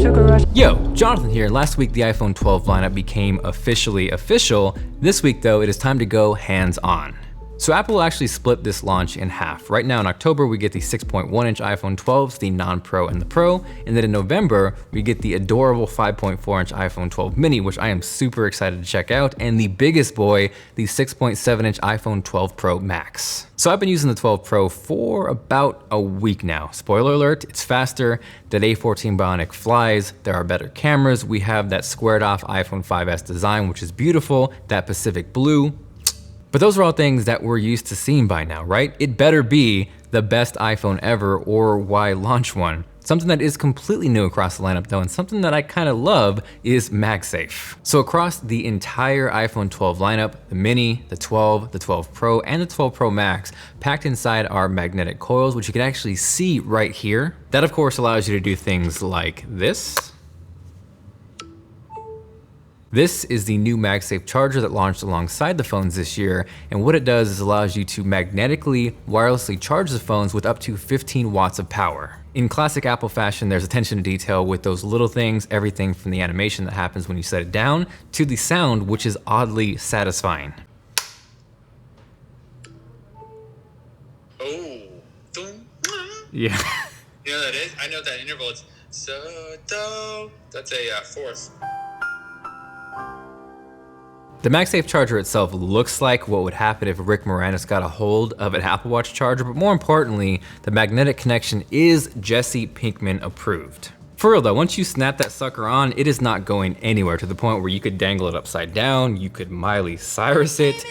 sugar rush. Yo, Jonathan here. Last week the iPhone 12 lineup became officially official. This week though, it is time to go hands-on. So Apple actually split this launch in half. Right now in October, we get the 6.1-inch iPhone 12s, the non-Pro and the Pro, and then in November, we get the adorable 5.4-inch iPhone 12 mini, which I am super excited to check out, and the biggest boy, the 6.7-inch iPhone 12 Pro Max. So I've been using the 12 Pro for about a week now. Spoiler alert, it's faster, that A14 Bionic flies, there are better cameras, we have that squared off iPhone 5S design, which is beautiful, that Pacific blue. But those are all things that we're used to seeing by now, right? It better be the best iPhone ever, or why launch one? Something that is completely new across the lineup though, and something that I kind of love is MagSafe. So across the entire iPhone 12 lineup, the mini, the 12, the 12 Pro, and the 12 Pro Max, packed inside are magnetic coils, which you can actually see right here. That of course allows you to do things like this. This is the new MagSafe charger that launched alongside the phones this year, and what it does is allows you to magnetically, wirelessly charge the phones with up to 15 watts of power. In classic Apple fashion, there's attention to detail with those little things, everything from the animation that happens when you set it down, to the sound, which is oddly satisfying. Oh, dum, Yeah. you know what that is? I know that interval. It's so do. That's a fourth. The MagSafe charger itself looks like what would happen if Rick Moranis got a hold of an Apple Watch charger, but more importantly, the magnetic connection is Jesse Pinkman approved. For real though, once you snap that sucker on, it is not going anywhere, to the point where you could dangle it upside down, you could Miley Cyrus it.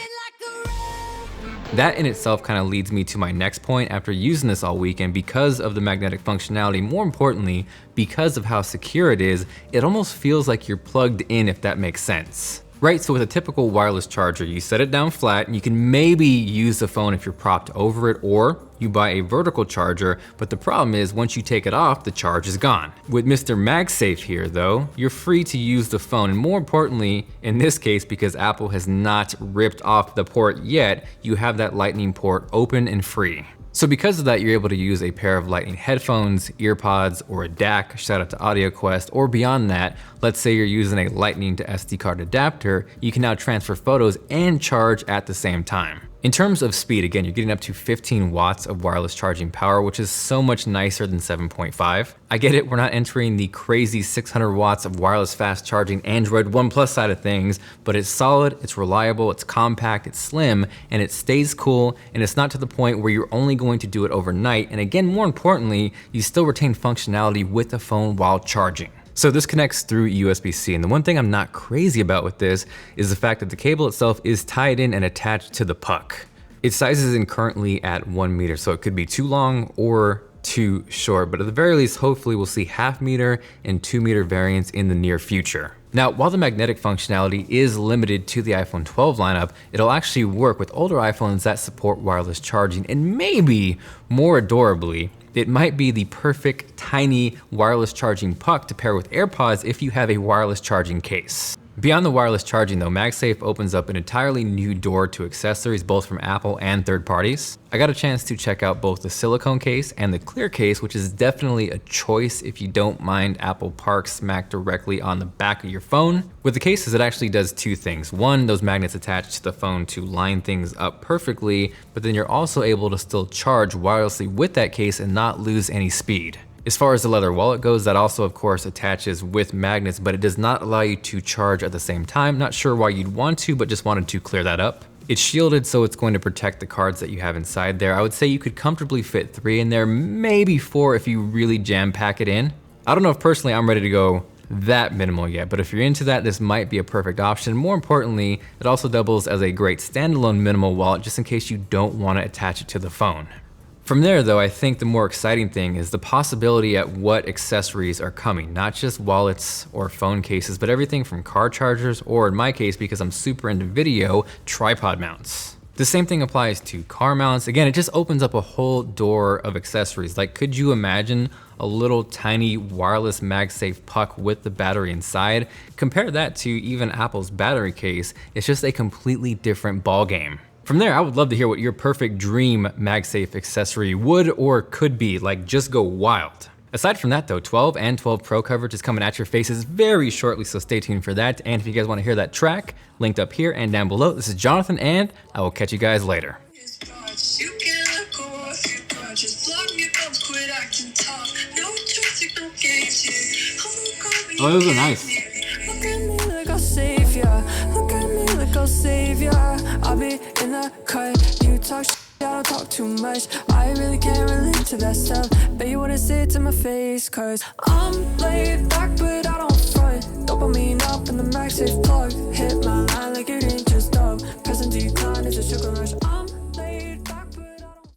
That in itself kind of leads me to my next point after using this all weekend. Because of the magnetic functionality, more importantly, because of how secure it is, it almost feels like you're plugged in, if that makes sense. Right, so with a typical wireless charger, you set it down flat and you can maybe use the phone if you're propped over it, or you buy a vertical charger, but the problem is once you take it off, the charge is gone. With Mr. MagSafe here though, you're free to use the phone, and more importantly, in this case, because Apple has not ripped off the port yet, you have that lightning port open and free. So because of that, you're able to use a pair of lightning headphones, earpods, or a DAC, shout out to AudioQuest, or beyond that, let's say you're using a lightning to SD card adapter, you can now transfer photos and charge at the same time. In terms of speed, again, you're getting up to 15 watts of wireless charging power, which is so much nicer than 7.5. I get it, we're not entering the crazy 600 watts of wireless fast charging Android One Plus side of things, but it's solid, it's reliable, it's compact, it's slim, and it stays cool, and it's not to the point where you're only going to do it overnight. And again, more importantly, you still retain functionality with the phone while charging. So this connects through USB-C, and the one thing I'm not crazy about with this is the fact that the cable itself is tied in and attached to the puck. It sizes in currently at 1 meter, so it could be too long or too short, but at the very least, hopefully we'll see 0.5 meter and 2 meter variants in the near future. Now, while the magnetic functionality is limited to the iPhone 12 lineup, it'll actually work with older iPhones that support wireless charging, and maybe more adorably, it might be the perfect tiny wireless charging puck to pair with AirPods if you have a wireless charging case. Beyond the wireless charging though, MagSafe opens up an entirely new door to accessories, both from Apple and third parties. I got a chance to check out both the silicone case and the clear case, which is definitely a choice if you don't mind Apple Park smacked directly on the back of your phone. With the cases, it actually does two things. One, those magnets attach to the phone to line things up perfectly, but then you're also able to still charge wirelessly with that case and not lose any speed. As far as the leather wallet goes, that also of course attaches with magnets, but it does not allow you to charge at the same time. Not sure why you'd want to, but just wanted to clear that up. It's shielded, so it's going to protect the cards that you have inside there. I would say you could comfortably fit 3 in there, maybe 4 if you really jam pack it in. I don't know if personally I'm ready to go that minimal yet, but if you're into that, this might be a perfect option. More importantly, it also doubles as a great standalone minimal wallet just in case you don't want to attach it to the phone. From there though, I think the more exciting thing is the possibility at what accessories are coming, not just wallets or phone cases, but everything from car chargers, or in my case, because I'm super into video, tripod mounts. The same thing applies to car mounts. Again, it just opens up a whole door of accessories. Like, could you imagine a little tiny wireless MagSafe puck with the battery inside? Compare that to even Apple's battery case. It's just a completely different ball game. From there, I would love to hear what your perfect dream MagSafe accessory would or could be. Like, just go wild. Aside from that though, 12 and 12 Pro coverage is coming at your faces very shortly, so stay tuned for that. And if you guys want to hear that track, linked up here and down below. This is Jonathan, and I will catch you guys later. Oh, those are nice. Look at me like I'll save ya. Look at me like I'll save ya. I'll be in the cut. You talk shit, I don't talk too much. I really can't relate to that stuff. Bet you wanna say it to my face, cause I'm laid back, but I don't front. Dopamine up in the MagSafe plug. Hit my line like it ain't just dub. Present decline is a sugar rush. I'm